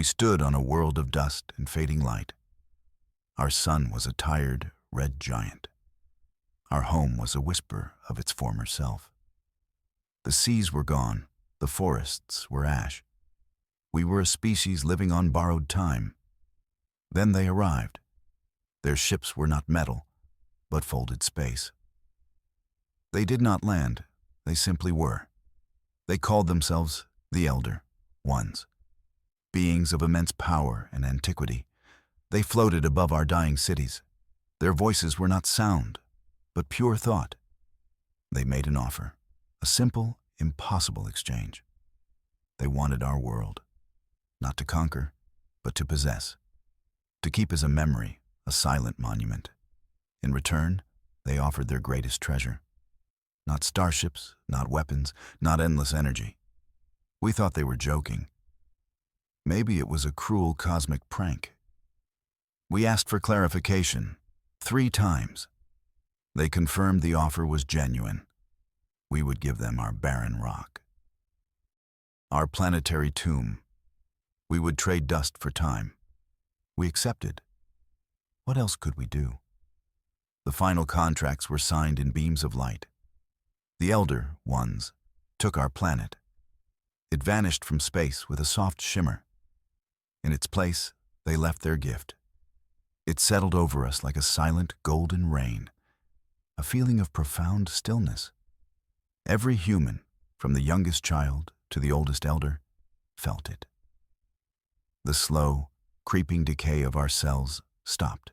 stood on a world of dust and fading light. Our sun was a tired, red giant. Our home was a whisper of its former self. The seas were gone, the forests were ash. We were a species living on borrowed time. Then they arrived. Their ships were not metal, but folded space. They did not land, they simply were. They called themselves the Elder Ones. Beings of immense power and antiquity, they floated above our dying cities. Their voices were not sound, but pure thought. They made an offer, a simple, impossible exchange. They wanted our world, not to conquer, but to possess, to keep as a memory, a silent monument. In return, they offered their greatest treasure. Not starships, not weapons, not endless energy. We thought they were joking. Maybe it was a cruel cosmic prank. We asked for clarification 3 times. They confirmed the offer was genuine. We would give them our barren rock, our planetary tomb. We would trade dust for time. We accepted. What else could we do? The final contracts were signed in beams of light. The Elder Ones took our planet. It vanished from space with a soft shimmer. In its place, they left their gift. It settled over us like a silent golden rain, a feeling of profound stillness. Every human, from the youngest child to the oldest elder, felt it. The slow, creeping decay of our cells stopped.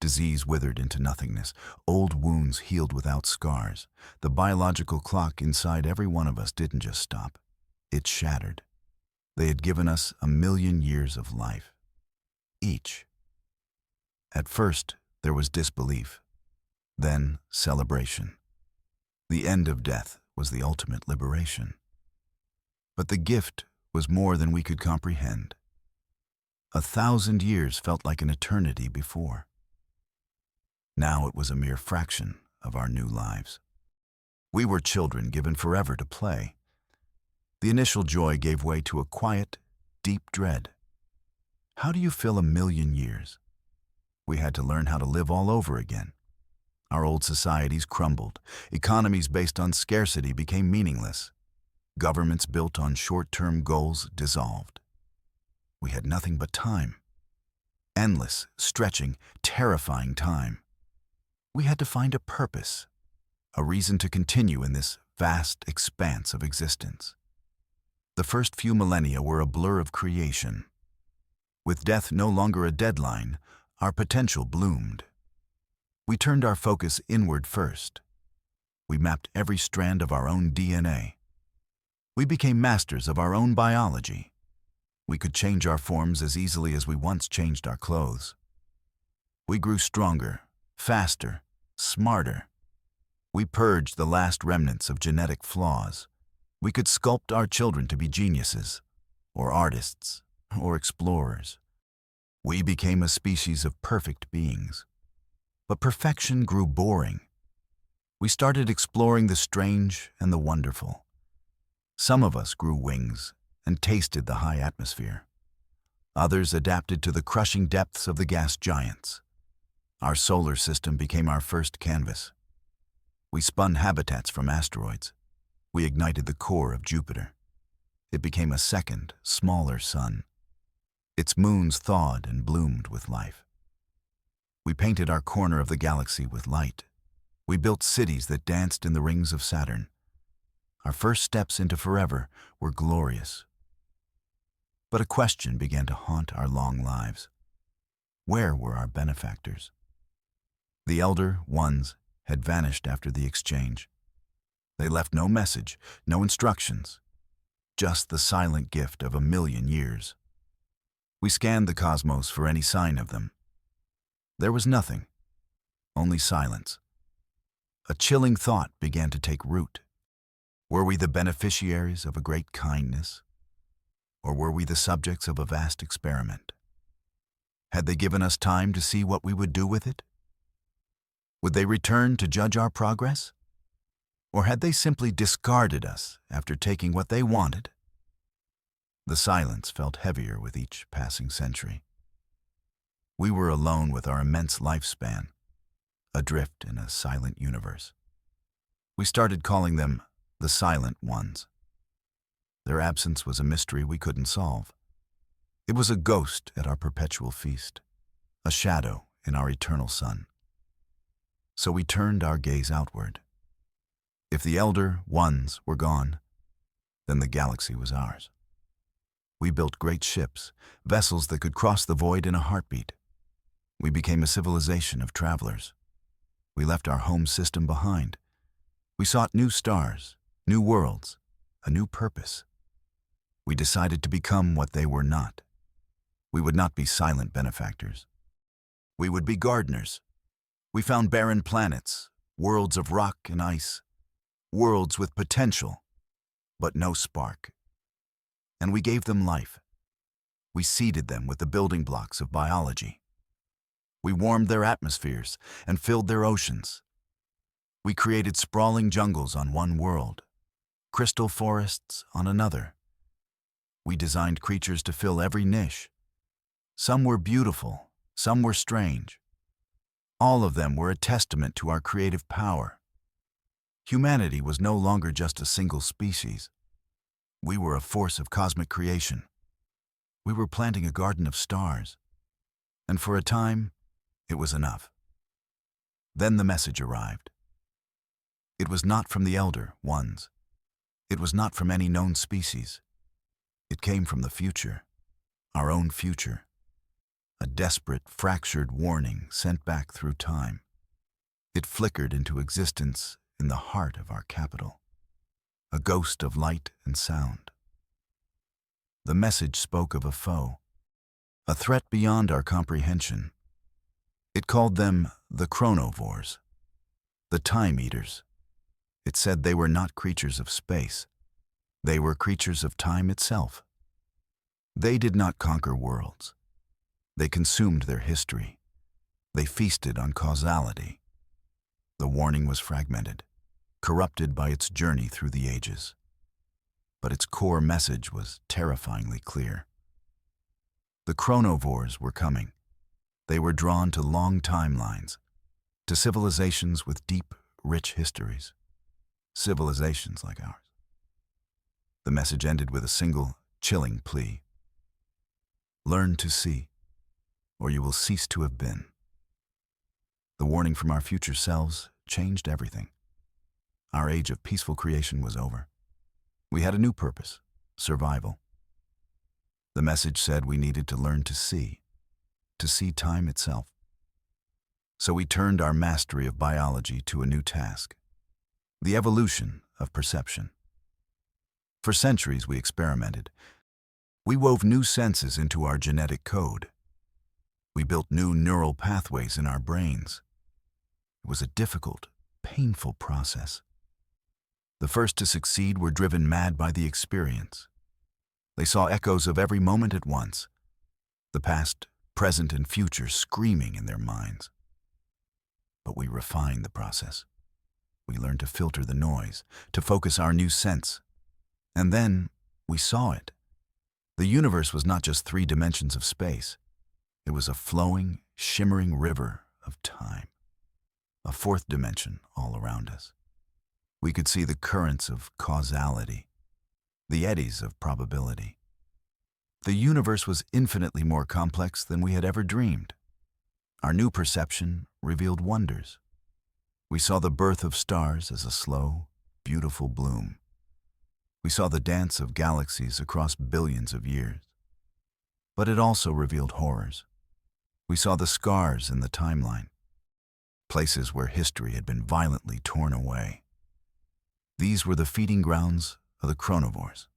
Disease withered into nothingness. Old wounds healed without scars. The biological clock inside every one of us didn't just stop. It shattered. They had given us 1,000,000 years of life, each. At first, there was disbelief, then celebration. The end of death was the ultimate liberation. But the gift was more than we could comprehend. 1,000 years felt like an eternity before. Now it was a mere fraction of our new lives. We were children given forever to play. The initial joy gave way to a quiet, deep dread. How do you fill 1,000,000 years? We had to learn how to live all over again. Our old societies crumbled. Economies based on scarcity became meaningless. Governments built on short-term goals dissolved. We had nothing but time. Endless, stretching, terrifying time. We had to find a purpose, a reason to continue in this vast expanse of existence. The first few millennia were a blur of creation. With death no longer a deadline, our potential bloomed. We turned our focus inward first. We mapped every strand of our own DNA. We became masters of our own biology. We could change our forms as easily as we once changed our clothes. We grew stronger, faster, smarter. We purged the last remnants of genetic flaws. We could sculpt our children to be geniuses, or artists, or explorers. We became a species of perfect beings. But perfection grew boring. We started exploring the strange and the wonderful. Some of us grew wings and tasted the high atmosphere. Others adapted to the crushing depths of the gas giants. Our solar system became our first canvas. We spun habitats from asteroids. We ignited the core of Jupiter. It became a second, smaller sun. Its moons thawed and bloomed with life. We painted our corner of the galaxy with light. We built cities that danced in the rings of Saturn. Our first steps into forever were glorious. But a question began to haunt our long lives. Where were our benefactors? The Elder Ones had vanished after the exchange. They left no message, no instructions, just the silent gift of 1,000,000 years. We scanned the cosmos for any sign of them. There was nothing, only silence. A chilling thought began to take root. Were we the beneficiaries of a great kindness, or were we the subjects of a vast experiment? Had they given us time to see what we would do with it? Would they return to judge our progress? Or had they simply discarded us after taking what they wanted? The silence felt heavier with each passing century. We were alone with our immense lifespan, adrift in a silent universe. We started calling them the Silent Ones. Their absence was a mystery we couldn't solve. It was a ghost at our perpetual feast, a shadow in our eternal sun. So we turned our gaze outward. If the Elder Ones were gone, then the galaxy was ours. We built great ships, vessels that could cross the void in a heartbeat. We became a civilization of travelers. We left our home system behind. We sought new stars, new worlds, a new purpose. We decided to become what they were not. We would not be silent benefactors. We would be gardeners. We found barren planets, worlds of rock and ice, worlds with potential, but no spark. And we gave them life. We seeded them with the building blocks of biology. We warmed their atmospheres and filled their oceans. We created sprawling jungles on one world, crystal forests on another. We designed creatures to fill every niche. Some were beautiful, some were strange. All of them were a testament to our creative power. Humanity was no longer just a single species. We were a force of cosmic creation. We were planting a garden of stars. And for a time, it was enough. Then the message arrived. It was not from the Elder Ones. It was not from any known species. It came from the future, our own future. A desperate, fractured warning sent back through time. It flickered into existence in the heart of our capital, a ghost of light and sound. The message spoke of a foe, a threat beyond our comprehension. It called them the chronovores, the time eaters. It said they were not creatures of space. They were creatures of time itself. They did not conquer worlds. They consumed their history. They feasted on causality. The warning was fragmented, corrupted by its journey through the ages. But its core message was terrifyingly clear. The chronovores were coming. They were drawn to long timelines, to civilizations with deep, rich histories. Civilizations like ours. The message ended with a single, chilling plea. Learn to see, or you will cease to have been. The warning from our future selves changed everything. Our age of peaceful creation was over. We had a new purpose, survival. The message said we needed to learn to see time itself. So we turned our mastery of biology to a new task, the evolution of perception. For centuries we experimented. We wove new senses into our genetic code. We built new neural pathways in our brains. It was a difficult, painful process. The first to succeed were driven mad by the experience. They saw echoes of every moment at once, the past, present, and future screaming in their minds. But we refined the process. We learned to filter the noise, to focus our new sense. And then we saw it. The universe was not just 3 dimensions of space. It was a flowing, shimmering river of time. A 4th dimension all around us. We could see the currents of causality, the eddies of probability. The universe was infinitely more complex than we had ever dreamed. Our new perception revealed wonders. We saw the birth of stars as a slow, beautiful bloom. We saw the dance of galaxies across billions of years. But it also revealed horrors. We saw the scars in the timeline, places where history had been violently torn away. These were the feeding grounds of the chronovores.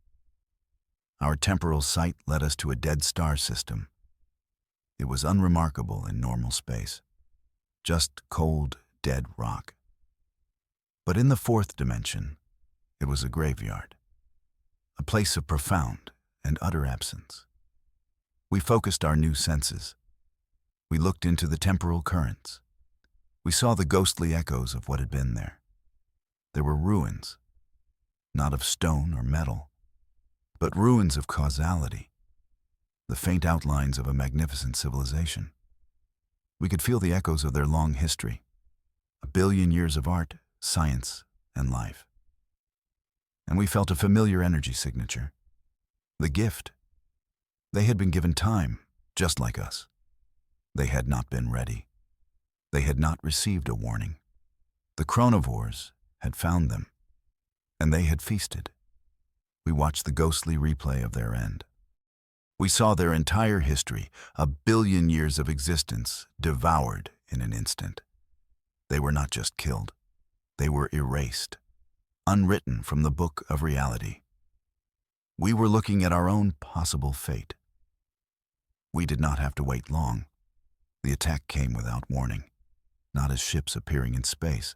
Our temporal sight led us to a dead star system. It was unremarkable in normal space, just cold, dead rock. But in the 4th dimension, it was a graveyard, a place of profound and utter absence. We focused our new senses. We looked into the temporal currents. We saw the ghostly echoes of what had been there. There were ruins, not of stone or metal, but ruins of causality, the faint outlines of a magnificent civilization. We could feel the echoes of their long history, 1 billion years of art, science, and life. And we felt a familiar energy signature. The gift. They had been given time, just like us. They had not been ready. They had not received a warning. The chronivores had found them, and they had feasted. We watched the ghostly replay of their end. We saw their entire history, 1 billion years of existence, devoured in an instant. They were not just killed. They were erased, unwritten from the book of reality. We were looking at our own possible fate. We did not have to wait long. The attack came without warning, not as ships appearing in space,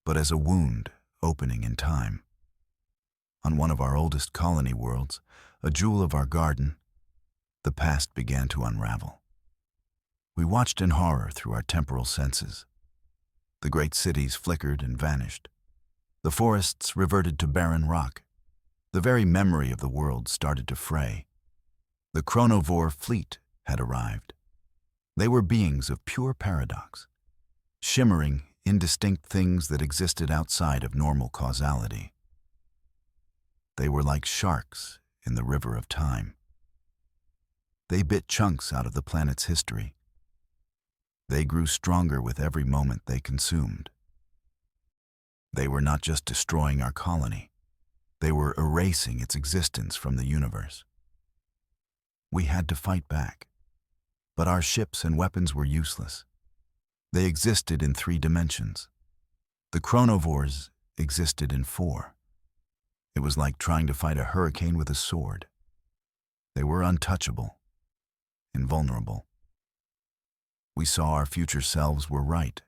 but as a wound opening in time. On one of our oldest colony worlds, a jewel of our garden, the past began to unravel. We watched in horror through our temporal senses. The great cities flickered and vanished. The forests reverted to barren rock. The very memory of the world started to fray. The chronovore fleet had arrived. They were beings of pure paradox, shimmering, indistinct things that existed outside of normal causality. They were like sharks in the river of time. They bit chunks out of the planet's history. They grew stronger with every moment they consumed. They were not just destroying our colony. They were erasing its existence from the universe. We had to fight back, but our ships and weapons were useless. They existed in 3 dimensions. The chronovores existed in 4. It was like trying to fight a hurricane with a sword. They were untouchable, invulnerable. We saw our future selves were right.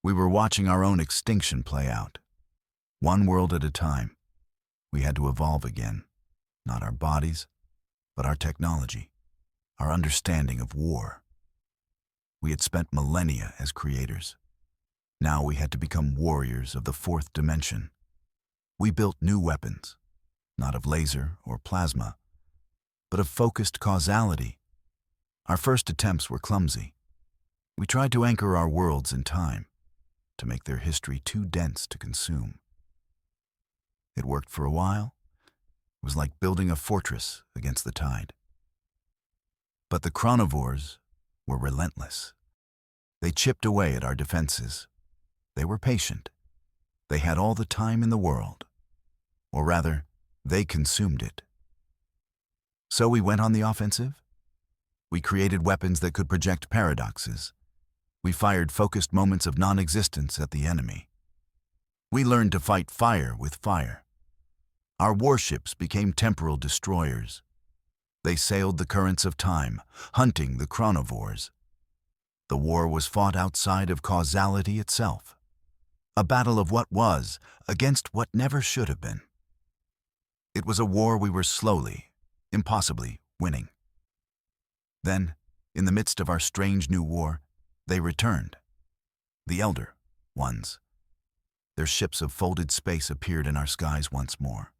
We were watching our own extinction play out. One world at a time, we had to evolve again, not our bodies, but our technology, our understanding of war. We had spent millennia as creators. Now we had to become warriors of the 4th dimension. We built new weapons, not of laser or plasma, but of focused causality. Our first attempts were clumsy. We tried to anchor our worlds in time, to make their history too dense to consume. It worked for a while. It was like building a fortress against the tide. But the chronovores were relentless. They chipped away at our defenses. They were patient. They had all the time in the world. Or rather, they consumed it. So we went on the offensive. We created weapons that could project paradoxes. We fired focused moments of non-existence at the enemy. We learned to fight fire with fire. Our warships became temporal destroyers. They sailed the currents of time, hunting the chronovores. The war was fought outside of causality itself. A battle of what was against what never should have been. It was a war we were slowly, impossibly winning. Then, in the midst of our strange new war, they returned. The Elder Ones. Their ships of folded space appeared in our skies once more.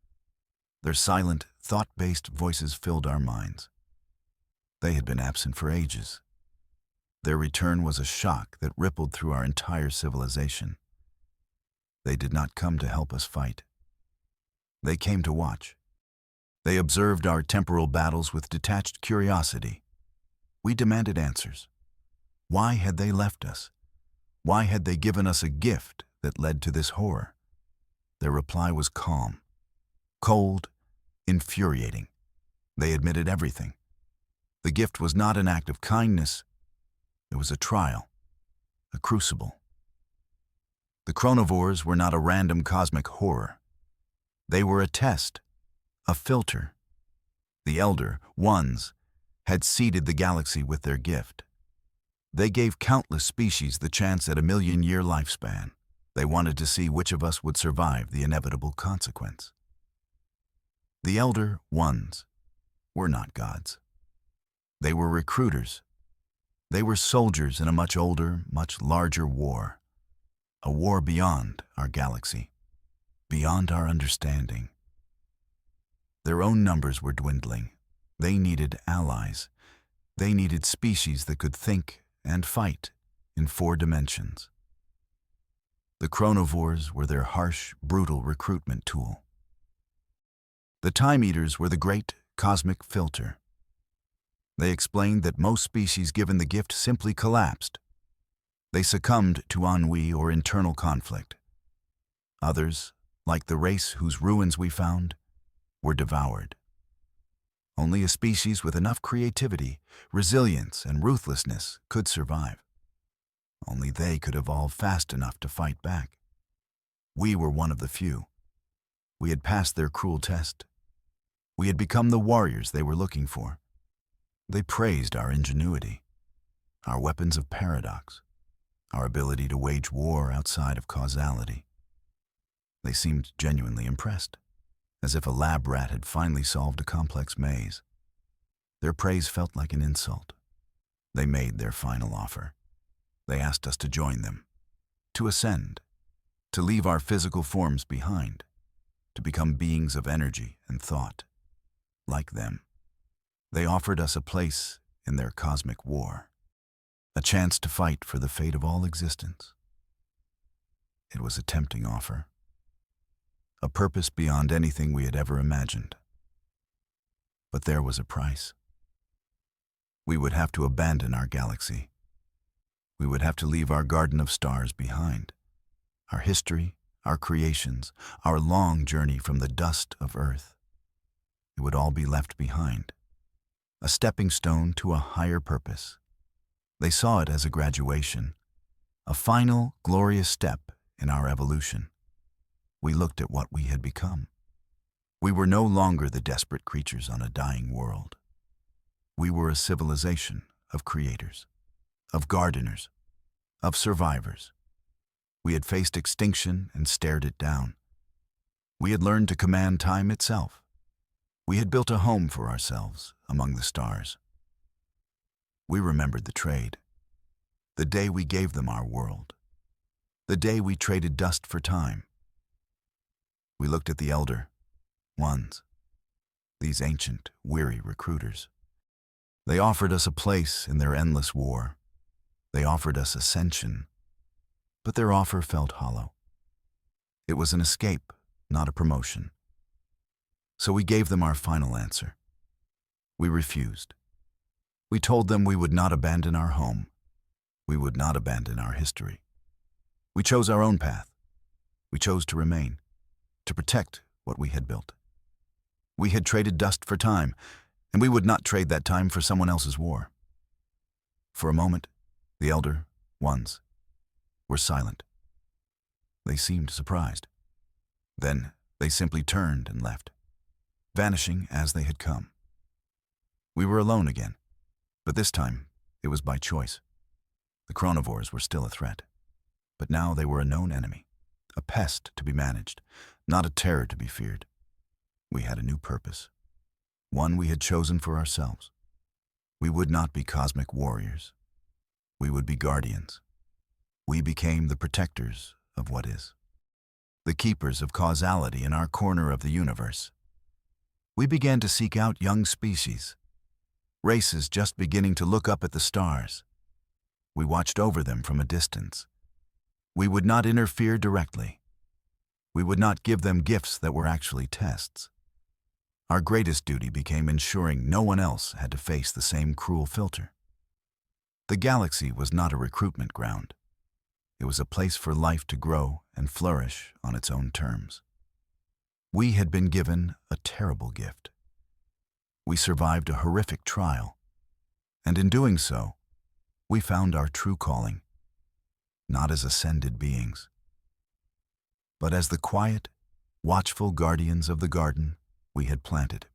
Their silent, thought-based voices filled our minds. They had been absent for ages. Their return was a shock that rippled through our entire civilization. They did not come to help us fight. They came to watch. They observed our temporal battles with detached curiosity. We demanded answers. Why had they left us? Why had they given us a gift that led to this horror? Their reply was calm, cold, infuriating. They admitted everything. The gift was not an act of kindness. It was a trial, a crucible. The chronovores were not a random cosmic horror. They were a test, a filter. The Elder Ones had seeded the galaxy with their gift. They gave countless species the chance at a 1,000,000-year lifespan. They wanted to see which of us would survive the inevitable consequence. The Elder Ones were not gods. They were recruiters. They were soldiers in a much older, much larger war. A war beyond our galaxy, beyond our understanding. Their own numbers were dwindling. They needed allies. They needed species that could think and fight in 4 dimensions. The chronovores were their harsh, brutal recruitment tool. The Time Eaters were the great cosmic filter. They explained that most species given the gift simply collapsed. They succumbed to ennui or internal conflict. Others, like the race whose ruins we found, were devoured. Only a species with enough creativity, resilience, and ruthlessness could survive. Only they could evolve fast enough to fight back. We were one of the few. We had passed their cruel test. We had become the warriors they were looking for. They praised our ingenuity, our weapons of paradox, our ability to wage war outside of causality. They seemed genuinely impressed, as if a lab rat had finally solved a complex maze. Their praise felt like an insult. They made their final offer. They asked us to join them, to ascend, to leave our physical forms behind, to become beings of energy and thought, like them. They offered us a place in their cosmic war, a chance to fight for the fate of all existence. It was a tempting offer, a purpose beyond anything we had ever imagined. But there was a price. We would have to abandon our galaxy. We would have to leave our garden of stars behind, our history, our creations, our long journey from the dust of Earth. It would all be left behind, a stepping stone to a higher purpose. They saw it as a graduation, a final, glorious step in our evolution. We looked at what we had become. We were no longer the desperate creatures on a dying world. We were a civilization of creators, of gardeners, of survivors. We had faced extinction and stared it down. We had learned to command time itself. We had built a home for ourselves among the stars. We remembered the trade, the day we gave them our world, the day we traded dust for time. We looked at the elder ones, these ancient, weary recruiters. They offered us a place in their endless war. They offered us ascension, but their offer felt hollow. It was an escape, not a promotion. So we gave them our final answer. We refused. We told them we would not abandon our home. We would not abandon our history. We chose our own path. We chose to remain, to protect what we had built. We had traded dust for time, and we would not trade that time for someone else's war. For a moment, the elder ones were silent. They seemed surprised. Then they simply turned and left, vanishing as they had come. We were alone again, but this time it was by choice. The chronovores were still a threat, but now they were a known enemy, a pest to be managed, not a terror to be feared. We had a new purpose, one we had chosen for ourselves. We would not be cosmic warriors. We would be guardians. We became the protectors of what is, the keepers of causality in our corner of the universe. We began to seek out young species, races just beginning to look up at the stars. We watched over them from a distance. We would not interfere directly. We would not give them gifts that were actually tests. Our greatest duty became ensuring no one else had to face the same cruel filter. The galaxy was not a recruitment ground. It was a place for life to grow and flourish on its own terms. We had been given a terrible gift. We survived a horrific trial, and in doing so, we found our true calling, not as ascended beings, but as the quiet, watchful guardians of the garden we had planted.